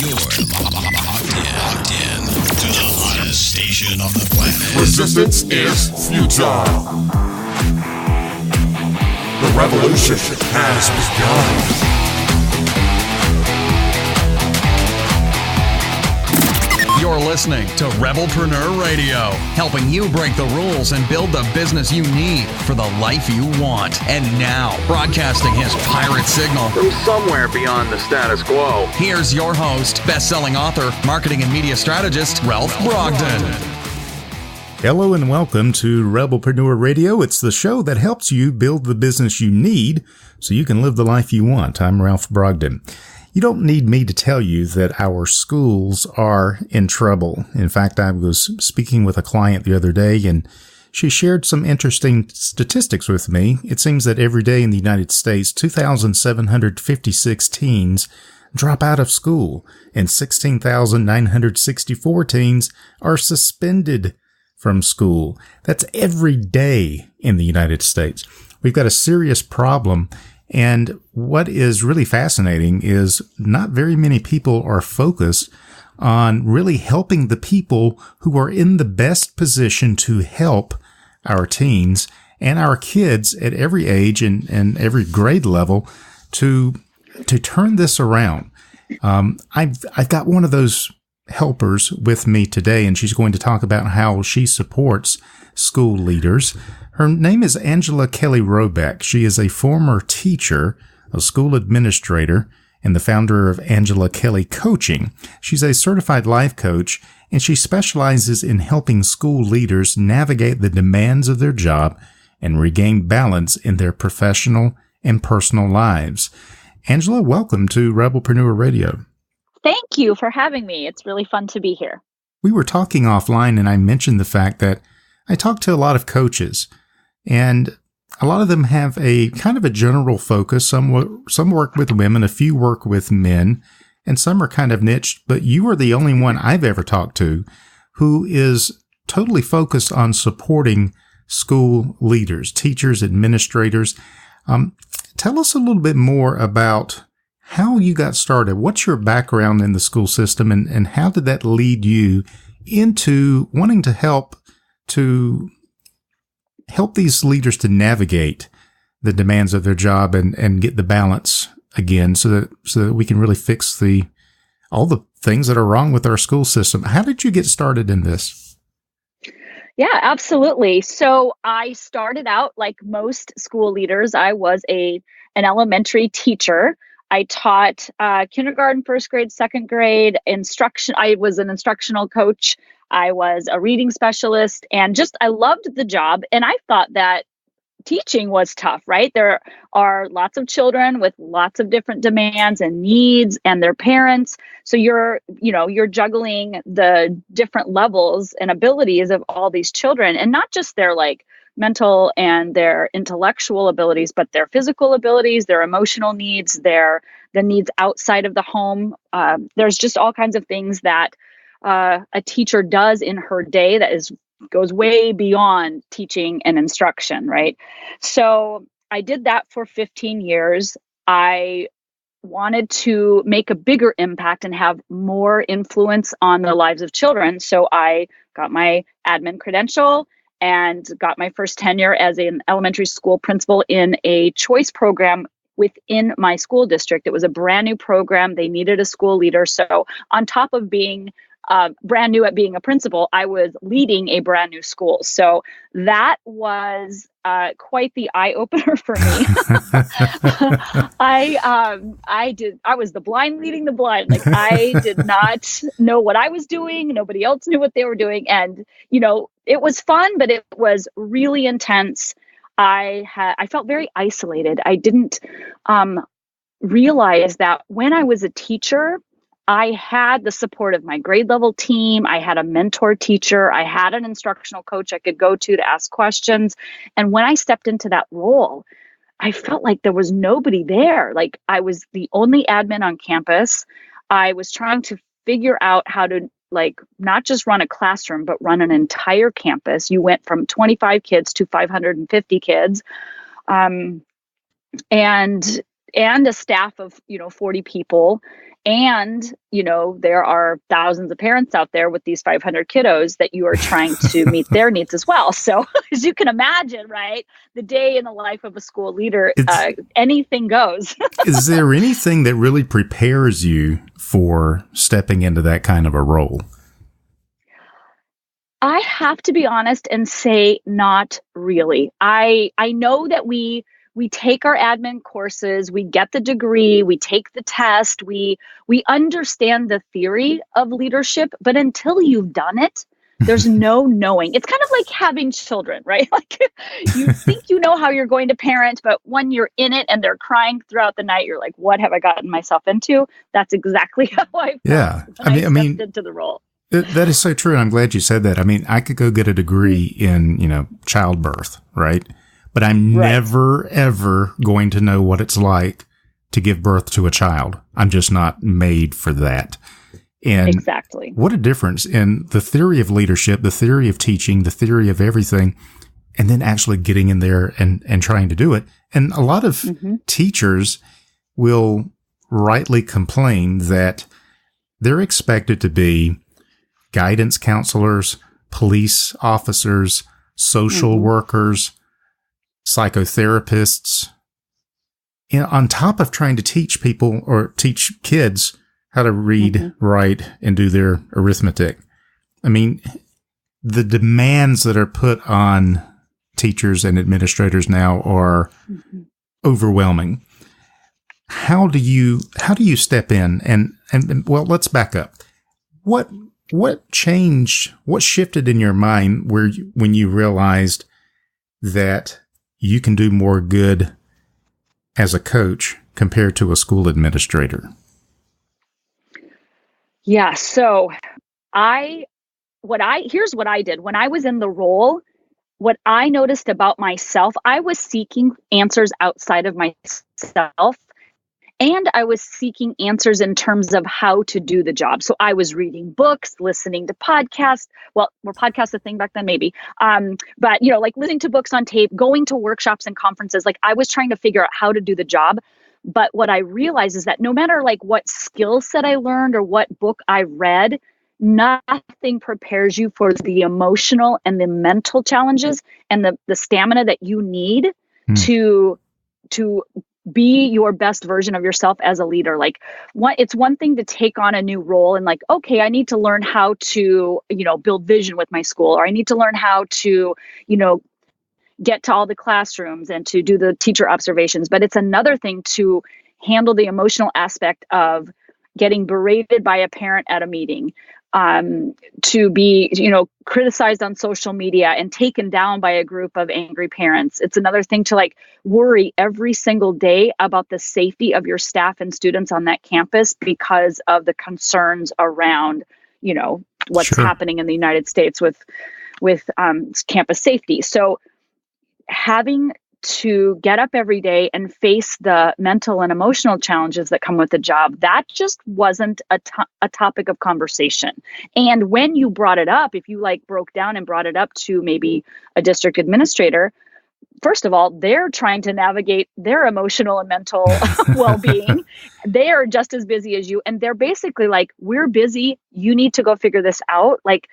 locked in to the hottest station on the planet. Resistance is futile. The revolution has begun. You're listening to Rebelpreneur Radio, helping you break the rules and build the business you need for the life you want. And now, broadcasting his pirate signal from somewhere beyond the status quo, here's your host, best-selling author, marketing and media strategist, Ralph Brogden. Hello and welcome to Rebelpreneur Radio. It's the show that helps you build the business you need so you can live the life you want. I'm Ralph Brogden. You don't need me to tell you that our schools are in trouble. In fact, I was speaking with a client the other day, and she shared some interesting statistics with me. It seems that every day in the United States, 2,756 teens drop out of school, and 16,964 teens are suspended from school. That's every day in the United States. We've got a serious problem. And what is really fascinating is not very many people are focused on really helping the people who are in the best position to help our teens and our kids at every age and every grade level to turn this around. I've got one of those helpers with me today, and she's going to talk about how she supports school leaders. Her name is Kelly Robeck. She is a former teacher, a school administrator, and the founder of Angela Kelly Coaching. She's a certified life coach, and she specializes in helping school leaders navigate the demands of their job and regain balance in their professional and personal lives. Angela, welcome to Rebelpreneur Radio. Thank you for having me. It's really fun to be here. We were talking offline, and I mentioned the fact that I talk to a lot of coaches, and a lot of them have a kind of a general focus. Some work with women, a few work with men, and some are kind of niched. But you are the only one I've ever talked to who is totally focused on supporting school leaders, teachers, administrators. Tell us a little bit more about how you got started. What's your background in the school system, and how did that lead you into wanting to help these leaders to navigate the demands of their job and get the balance again so that we can really fix all the things that are wrong with our school system? How did you get started in this? Yeah, absolutely. So I started out like most school leaders. I was an elementary teacher. I taught kindergarten, first grade, second grade instruction. I was an instructional coach. I was a reading specialist, and I loved the job. And I thought that teaching was tough, right? There are lots of children with lots of different demands and needs and their parents. So you're juggling the different levels and abilities of all these children, and not just their mental and their intellectual abilities, but their physical abilities, their emotional needs, the needs outside of the home. There's just all kinds of things that a teacher does in her day that goes way beyond teaching and instruction, right? So I did that for 15 years. I wanted to make a bigger impact and have more influence on the lives of children. So I got my admin credential and got my first tenure as an elementary school principal in a choice program within my school district. It was a brand new program. They needed a school leader. So on top of being brand new at being a principal, I was leading a brand new school. So that was quite the eye opener for me. I was the blind leading the blind. I did not know what I was doing. Nobody else knew what they were doing. And, it was fun, but it was really intense. I felt very isolated. I didn't realize that when I was a teacher, I had the support of my grade level team. I had a mentor teacher. I had an instructional coach I could go to ask questions. And when I stepped into that role, I felt like there was nobody there. I was the only admin on campus. I was trying to figure out how to not just run a classroom, but run an entire campus. You went from 25 kids to 550 kids. And a staff of 40 people. And, there are thousands of parents out there with these 500 kiddos that you are trying to meet their needs as well. So as you can imagine, right, the day in the life of a school leader, anything goes. Is there anything that really prepares you for stepping into that kind of a role? I have to be honest and say not really. I know that we take our admin courses, we get the degree, we take the test, we understand the theory of leadership, but until you've done it, there's no knowing. It's kind of like having children, right? Like you think you know how you're going to parent, but when you're in it and they're crying throughout the night, you're like, what have I gotten myself into? That's exactly how I felt when I stepped into the role. That is so true. And I'm glad you said that. I mean, I could go get a degree in, childbirth, right? But I'm never, ever going to know what it's like to give birth to a child. I'm just not made for that. And exactly. What a difference in the theory of leadership, the theory of teaching, the theory of everything, and then actually getting in there and trying to do it. And a lot of teachers will rightly complain that they're expected to be guidance counselors, police officers, social workers, psychotherapists, on top of trying to teach people or teach kids how to read, write, and do their arithmetic. I mean, the demands that are put on teachers and administrators now are overwhelming. How do you step in and well, let's back up. What changed, what shifted in your mind when you realized that you can do more good as a coach compared to a school administrator? Yeah. So here's what I did. When I was in the role, what I noticed about myself, I was seeking answers outside of myself. And I was seeking answers in terms of how to do the job. So I was reading books, listening to podcasts. Well, were podcasts a thing back then? Maybe. But, like listening to books on tape, going to workshops and conferences, like I was trying to figure out how to do the job. But what I realized is that no matter like what skill set I learned or what book I read, nothing prepares you for the emotional and the mental challenges and the stamina that you need to be your best version of yourself as a leader. Like it's one thing to take on a new role and like, okay, I need to learn how to, build vision with my school, or I need to learn how to, get to all the classrooms and to do the teacher observations. But it's another thing to handle the emotional aspect of getting berated by a parent at a meeting, to be, criticized on social media and taken down by a group of angry parents. It's another thing to like worry every single day about the safety of your staff and students on that campus because of the concerns around, what's happening in the United States with campus safety. So having to get up every day and face the mental and emotional challenges that come with the job, that just wasn't a topic of conversation. And when you brought it up, if you like broke down and brought it up to maybe a district administrator, first of all, they're trying to navigate their emotional and mental well-being. They are just as busy as you. And they're basically like, we're busy. You need to go figure this out. Like,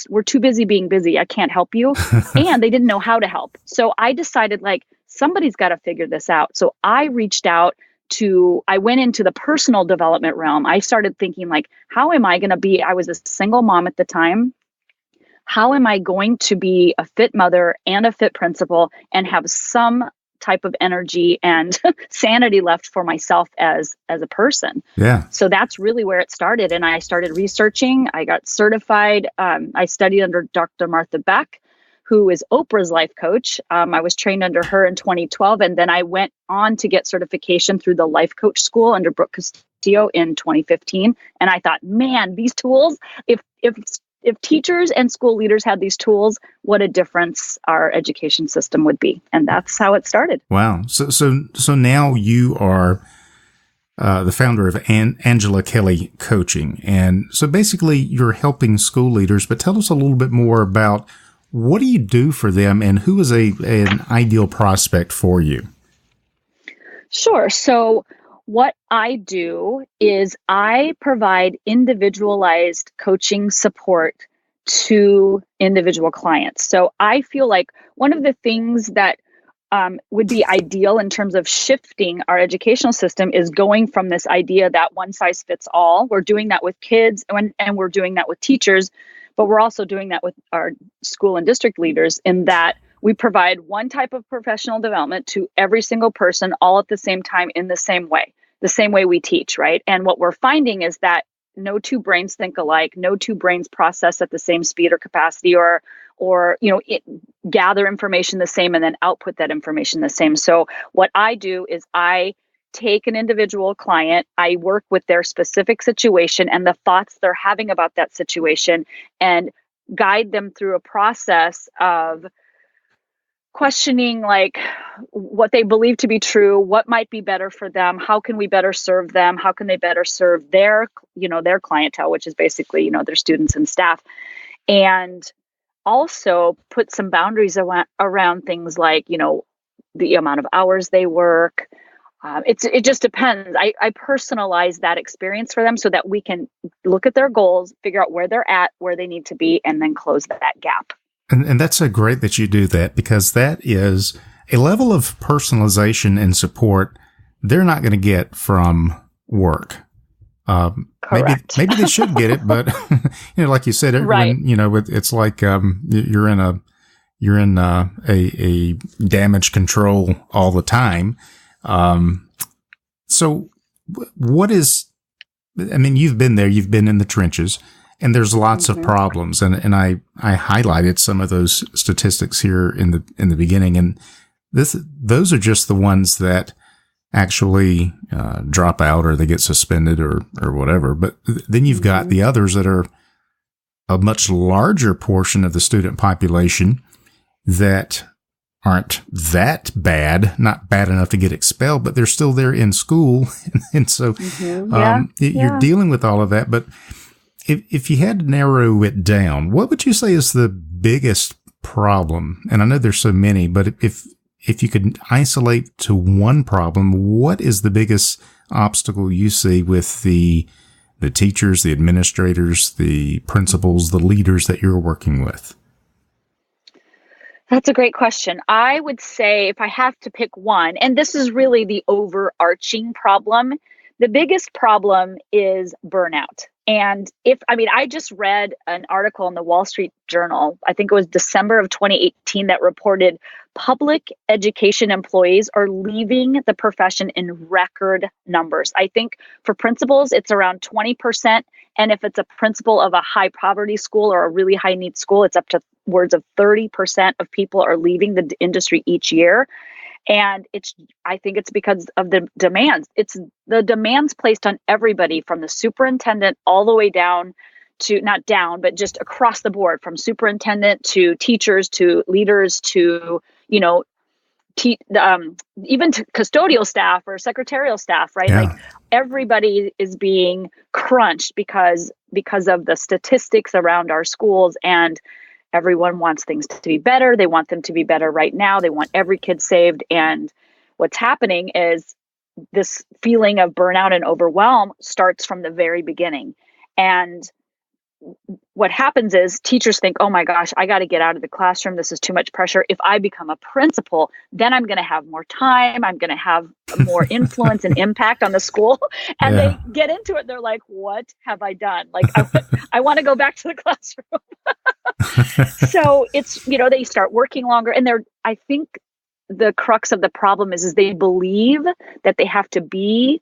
we're too busy being busy. I can't help you. And they didn't know how to help. So I decided like somebody's got to figure this out. So I reached out I went into the personal development realm. I started thinking like, how am I going to be, I was a single mom at the time. How am I going to be a fit mother and a fit principal and have some type of energy and sanity left for myself as a person? Yeah. So that's really where it started. And I started researching. I got certified. I studied under Dr. Martha Beck, who is Oprah's life coach. I was trained under her in 2012. And then I went on to get certification through the life coach school under Brooke Castillo in 2015. And I thought, man, these tools, if teachers and school leaders had these tools, what a difference our education system would be. And that's how it started. Wow. So now you are the founder of Angela Kelly Coaching. And so basically you're helping school leaders, but tell us a little bit more about what do you do for them and who is an ideal prospect for you? Sure. So what I do is I provide individualized coaching support to individual clients. So I feel like one of the things that would be ideal in terms of shifting our educational system is going from this idea that one size fits all. We're doing that with kids and we're doing that with teachers, but we're also doing that with our school and district leaders, in that we provide one type of professional development to every single person all at the same time in the same way we teach, right? And what we're finding is that no two brains think alike, no two brains process at the same speed or capacity, or gather information the same and then output that information the same. So what I do is I take an individual client, I work with their specific situation and the thoughts they're having about that situation, and guide them through a process of questioning like what they believe to be true, what might be better for them, how can we better serve them, how can they better serve their clientele, which is basically, their students and staff, and also put some boundaries around things like, the amount of hours they work. It just depends. I personalize that experience for them so that we can look at their goals, figure out where they're at, where they need to be, and then close that gap. And that's so great that you do that, because that is a level of personalization and support they're not going to get from work. Correct. Maybe they should get it, but like you said, right. It's like you're in a damage control all the time. So what is? I mean, you've been there. You've been in the trenches. And there's lots of problems, and I highlighted some of those statistics here in the beginning, and those are just the ones that actually drop out, or they get suspended, or whatever. But then you've got the others that are a much larger portion of the student population that aren't that bad, not bad enough to get expelled, but they're still there in school, and so you're dealing with all of that, but. If you had to narrow it down, what would you say is the biggest problem? And I know there's so many, but if you could isolate to one problem, what is the biggest obstacle you see with the teachers, the administrators, the principals, the leaders that you're working with? That's a great question. I would say if I have to pick one, and this is really the overarching problem, the biggest problem is burnout. And I just read an article in the Wall Street Journal, I think it was December of 2018, that reported public education employees are leaving the profession in record numbers. I think for principals, it's around 20%. And if it's a principal of a high poverty school or a really high need school, it's up to words of 30% of people are leaving the industry each year. And I think it's because of the demands. It's the demands placed on everybody, from the superintendent all the way down to, not down, but just across the board, from superintendent to teachers to leaders to, even to custodial staff or secretarial staff, right? Yeah. Like everybody is being crunched because of the statistics around our schools, and everyone wants things to be better. They want them to be better right now. They want every kid saved. And what's happening is this feeling of burnout and overwhelm starts from the very beginning. And what happens is teachers think, oh my gosh, I got to get out of the classroom. This is too much pressure. If I become a principal, then I'm going to have more time. I'm going to have more influence and impact on the school. And they get into it. They're like, what have I done? Like, I want to go back to the classroom. So it's, they start working longer, and I think the crux of the problem is they believe that they have to be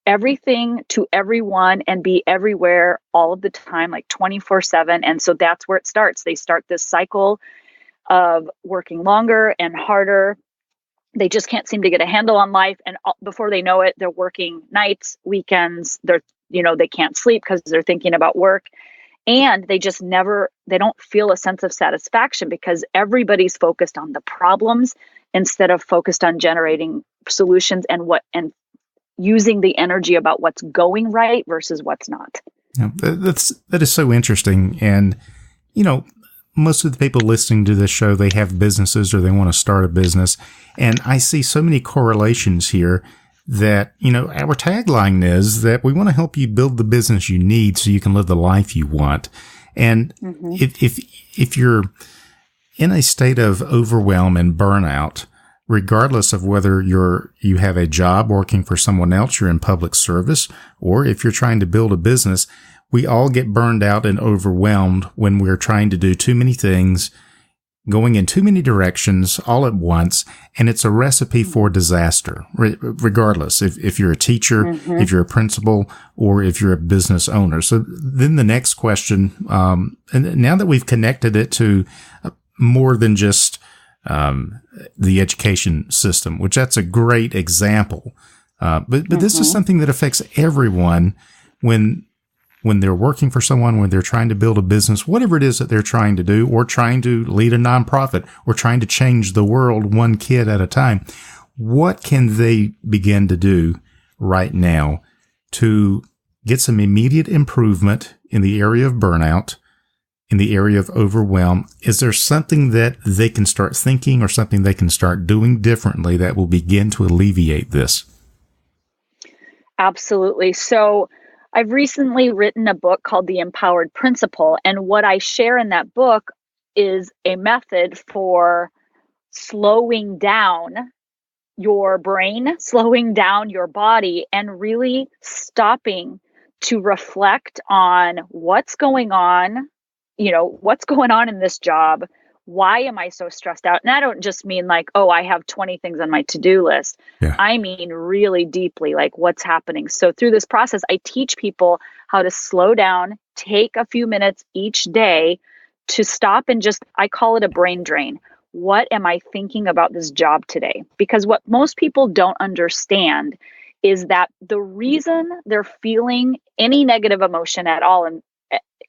everything to everyone and be everywhere all of the time, like 24/7. And so that's where it starts. They start this cycle of working longer and harder. They just can't seem to get a handle on life. And before they know it, they're working nights, weekends. They can't sleep because they're thinking about work. And they don't feel a sense of satisfaction because everybody's focused on the problems instead of focused on generating solutions and using the energy about what's going right versus what's not. Yeah, that is so interesting. And, most of the people listening to this show, they have businesses or they want to start a business. And I see so many correlations here. that, our tagline is that we want to help you build the business you need so you can live the life you want. And if you're in a state of overwhelm and burnout, regardless of whether you have a job working for someone else, you're in public service, or if you're trying to build a business, we all get burned out and overwhelmed when we're trying to do too many things, going in too many directions all at once, and it's a recipe for disaster, regardless if you're a teacher, if you're a principal, or if you're a business owner. So then the next question, and now that we've connected it to more than just the education system, which that's a great example, but this is something that affects everyone when they're working for someone, when they're trying to build a business, whatever it is that they're trying to do, or trying to lead a nonprofit, or trying to change the world one kid at a time. What can they begin to do right now to get some immediate improvement in the area of burnout, in the area of overwhelm? Is there something that they can start thinking or something they can start doing differently that will begin to alleviate this? Absolutely. So I've recently written a book called The Empowered Principle. And what I share in that book is a method for slowing down your brain, slowing down your body, and really stopping to reflect on what's going on, what's going on in this job. Why am I so stressed out? And I don't just mean like, oh, I have 20 things on my to-do list. Yeah. I mean really deeply, like what's happening. So through this process, I teach people how to slow down, take a few minutes each day to stop and I call it a brain drain. What am I thinking about this job today? Because what most people don't understand is that the reason they're feeling any negative emotion at all, and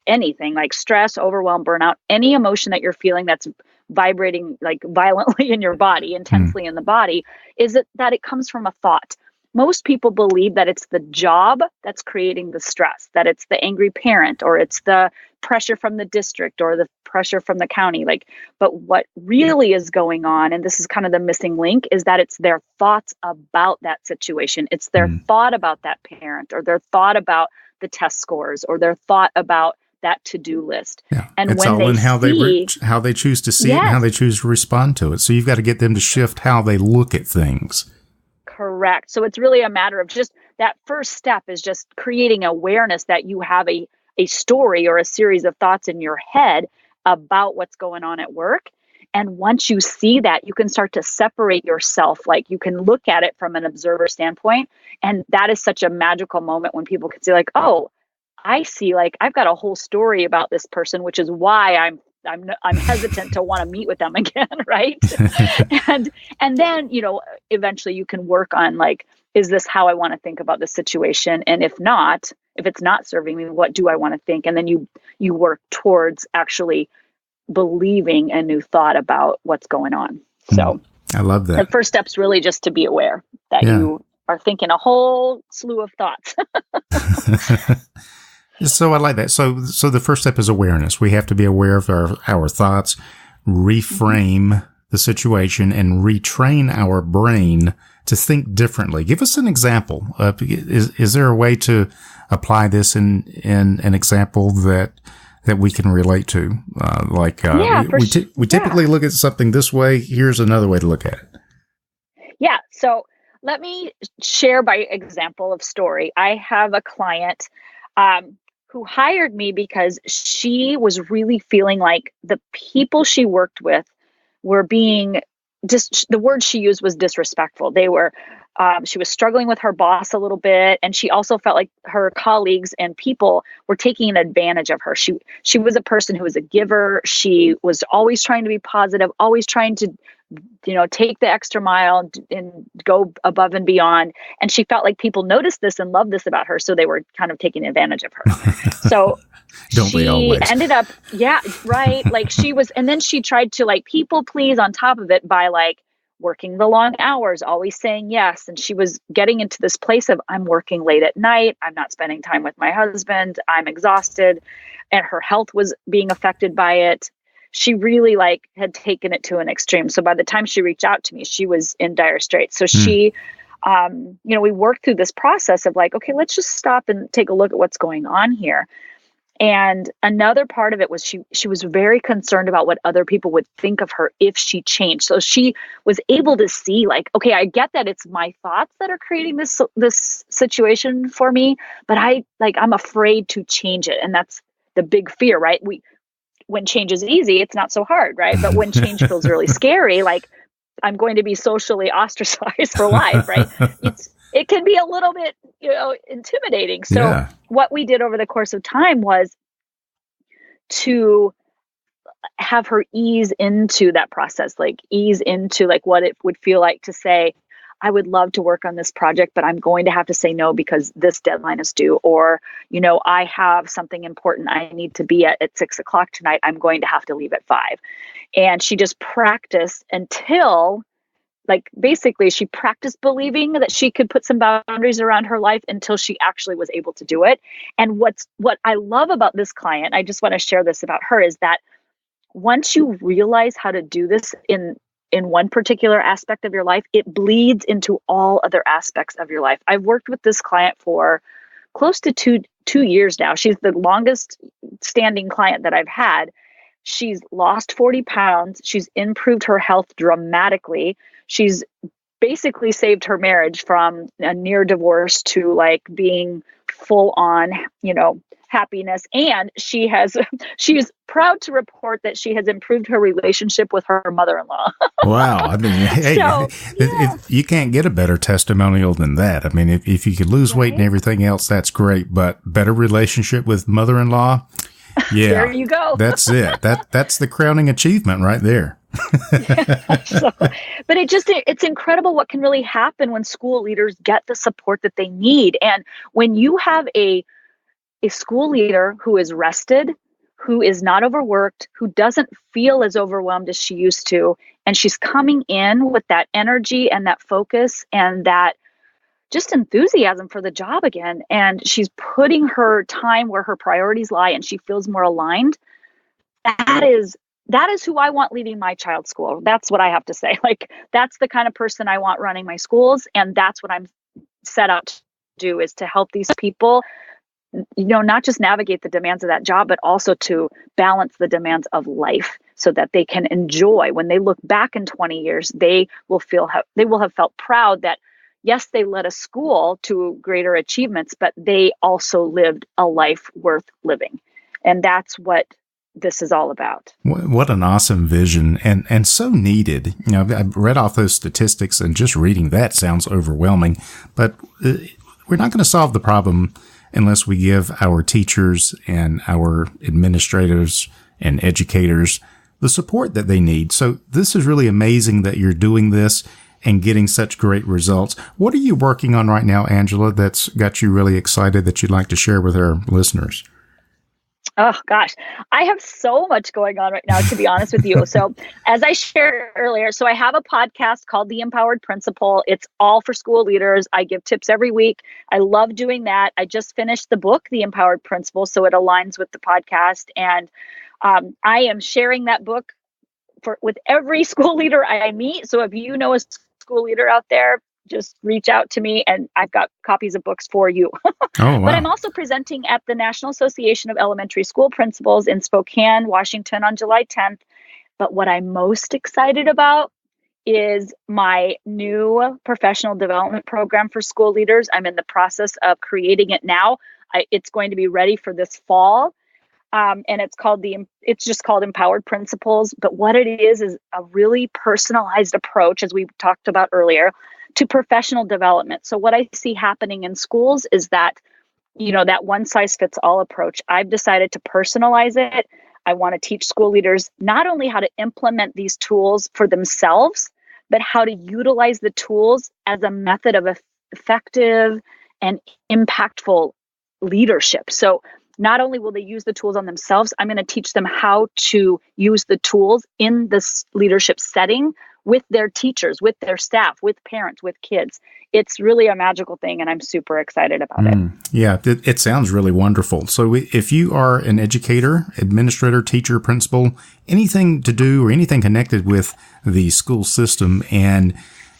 anything like stress, overwhelm, burnout, any emotion that you're feeling that's vibrating like violently in your body, intensely in the body, is that it comes from a thought. Most people believe that it's the job that's creating the stress, that it's the angry parent, or it's the pressure from the district or the pressure from the county. But what really is going on, and this is kind of the missing link, is that it's their thoughts about that situation. It's their thought about that parent, or their thought about the test scores, or their thought about that to-do list. Yeah. And it's all in how they choose to see it and how they choose to respond to it. So you've got to get them to shift how they look at things. Correct. So it's really a matter of just that first step is just creating awareness that you have a story or a series of thoughts in your head about what's going on at work. And once you see that, you can start to separate yourself. Like you can look at it from an observer standpoint. And that is such a magical moment when people can see like, oh, I see, like I've got a whole story about this person, which is why I'm hesitant to want to meet with them again, right? and then, eventually you can work on like, is this how I want to think about the situation? And if it's not serving me, what do I want to think? And then you work towards actually believing a new thought about what's going on. So I love that. The first step's really just to be aware that you are thinking a whole slew of thoughts. So I like that. So the first step is awareness. We have to be aware of our thoughts, reframe the situation, and retrain our brain to think differently. Give us an example. Is there a way to apply this in an example that we can relate to? We typically look at something this way. Here's another way to look at it. Yeah. So let me share by example of story. I have a client who hired me because she was really feeling like the people she worked with were being the word she used was disrespectful. They were, she was struggling with her boss a little bit. And she also felt like her colleagues and people were taking advantage of her. She was a person who was a giver. She was always trying to be positive, always trying to, take the extra mile and go above and beyond. And she felt like people noticed this and loved this about her. So they were kind of taking advantage of her. So she ended up, like she was, and then she tried to like people please on top of it by like working the long hours, always saying yes. And she was getting into this place of, I'm working late at night. I'm not spending time with my husband. I'm exhausted. And her health was being affected by it. She really had taken it to an extreme. So by the time she reached out to me, she was in dire straits. So she we worked through this process of like, okay, let's just stop and take a look at what's going on here. And another part of it was she was very concerned about what other people would think of her if she changed. So she was able to see like, okay, I get that it's my thoughts that are creating this situation for me, but I'm afraid to change it. And that's the big fear, right? When change is easy, it's not so hard, right? But when change feels really scary, like I'm going to be socially ostracized for life, right? It can be a little bit, intimidating. So what we did over the course of time was to have her ease into that process, like ease into like what it would feel like to say, I would love to work on this project, but I'm going to have to say no because this deadline is due, or, I have something important I need to be at 6:00 tonight. I'm going to have to leave at 5. And she just practiced until basically she practiced believing that she could put some boundaries around her life until she actually was able to do it. And what I love about this client, I just want to share this about her, is that once you realize how to do this in one particular aspect of your life, it bleeds into all other aspects of your life. I've worked with this client for close to two years now. She's the longest standing client that I've had. She's lost 40 pounds. She's improved her health dramatically. She's basically saved her marriage from a near divorce to like being full on, happiness. And she's proud to report that she has improved her relationship with her mother-in-law. Wow. I mean, hey, you can't get a better testimonial than that. I mean, if you could lose weight and everything else, that's great. But better relationship with mother-in-law, yeah, there you go. That's it. That's the crowning achievement right there. But it's incredible what can really happen when school leaders get the support that they need. And when you have a school leader who is rested, who is not overworked, who doesn't feel as overwhelmed as she used to, and she's coming in with that energy and that focus and that just enthusiasm for the job again, and she's putting her time where her priorities lie and she feels more aligned, that is who I want leading my child's school. That's what I have to say. Like, that's the kind of person I want running my schools. And that's what I'm set out to do, is to help these people, not just navigate the demands of that job, but also to balance the demands of life so that they can enjoy. When they look back in 20 years, they will have felt proud that, yes, they led a school to greater achievements, but they also lived a life worth living. And that's what this is all about. What an awesome vision, and so needed. I've read off those statistics, and just reading that sounds overwhelming, but we're not going to solve the problem unless we give our teachers and our administrators and educators the support that they need. So this is really amazing that you're doing this and getting such great results. What are you working on right now, Angela, that's got you really excited that you'd like to share with our listeners? Oh, gosh, I have so much going on right now, to be honest with you. So as I shared earlier, I have a podcast called The Empowered Principal. It's all for school leaders. I give tips every week. I love doing that. I just finished the book, The Empowered Principal, so it aligns with the podcast. And I am sharing that book with every school leader I meet. So if you know a school leader out there, just reach out to me, and I've got copies of books for you. Oh, wow. But I'm also presenting at the National Association of Elementary School Principals in Spokane, Washington on July 10th. But what I'm most excited about is my new professional development program for school leaders. I'm in the process of creating it now. It's going to be ready for this fall. And it's just called Empowered Principals. But what it is a really personalized approach, as we talked about earlier, to professional development. So what I see happening in schools is that, that one size fits all approach. I've decided to personalize it. I want to teach school leaders not only how to implement these tools for themselves, but how to utilize the tools as a method of effective and impactful leadership. So not only will they use the tools on themselves, I'm going to teach them how to use the tools in this leadership setting with their teachers, with their staff, with parents, with kids. It's really a magical thing, and I'm super excited about it. Yeah, it sounds really wonderful. So if you are an educator, administrator, teacher, principal, anything to do or anything connected with the school system, and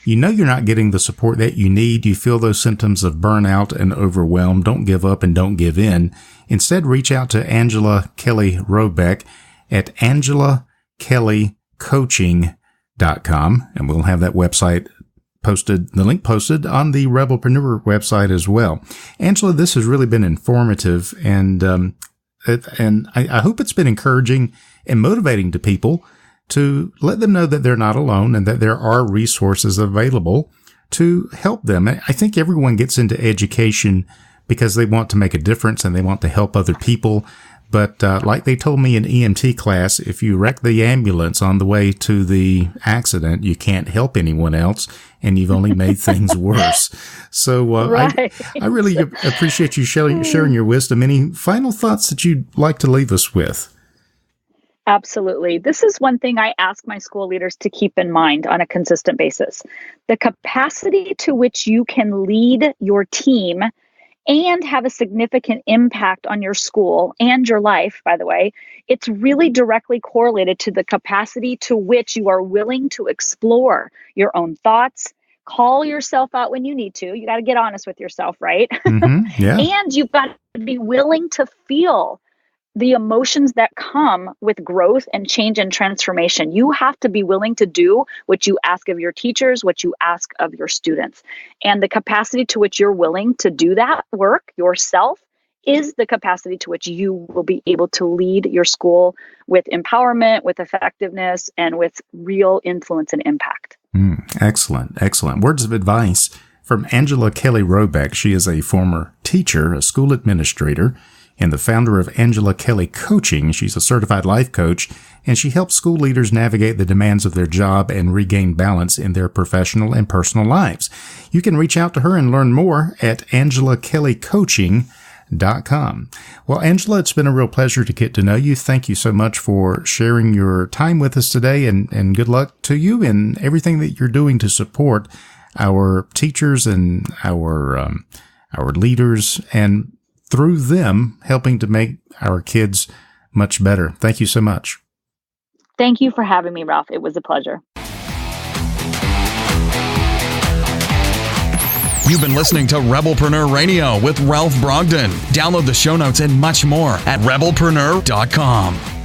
you know you're not getting the support that you need, you feel those symptoms of burnout and overwhelm, don't give up and don't give in. Instead, reach out to Angela Kelly Robeck at angelakellycoaching.com, and we'll have that website posted, the link posted on the Rebelpreneur website as well. Angela, this has really been informative, and I hope it's been encouraging and motivating to people to let them know that they're not alone and that there are resources available to help them. I think everyone gets into education because they want to make a difference and they want to help other people. But like they told me in EMT class, if you wreck the ambulance on the way to the accident, you can't help anyone else, and you've only made things worse. So right. I really appreciate you sharing your wisdom. Any final thoughts that you'd like to leave us with? Absolutely. This is one thing I ask my school leaders to keep in mind on a consistent basis. The capacity to which you can lead your team and have a significant impact on your school and your life, by the way, it's really directly correlated to the capacity to which you are willing to explore your own thoughts, call yourself out when you need to. You got to get honest with yourself, right? Mm-hmm. Yeah. And you've got to be willing to feel the emotions that come with growth and change and transformation. You have to be willing to do what you ask of your teachers, what you ask of your students. And the capacity to which you're willing to do that work yourself is the capacity to which you will be able to lead your school with empowerment, with effectiveness, and with real influence and impact. Excellent. Excellent. Words of advice from Angela Kelly Robeck. She is a former teacher, a school administrator, and the founder of Angela Kelly Coaching. She's a certified life coach, and she helps school leaders navigate the demands of their job and regain balance in their professional and personal lives. You can reach out to her and learn more at angelakellycoaching.com. Well, Angela, it's been a real pleasure to get to know you. Thank you so much for sharing your time with us today, and good luck to you in everything that you're doing to support our teachers and our leaders, and through them, helping to make our kids much better. Thank you so much. Thank you for having me, Ralph. It was a pleasure. You've been listening to Rebelpreneur Radio with Ralph Brogden. Download the show notes and much more at rebelpreneur.com.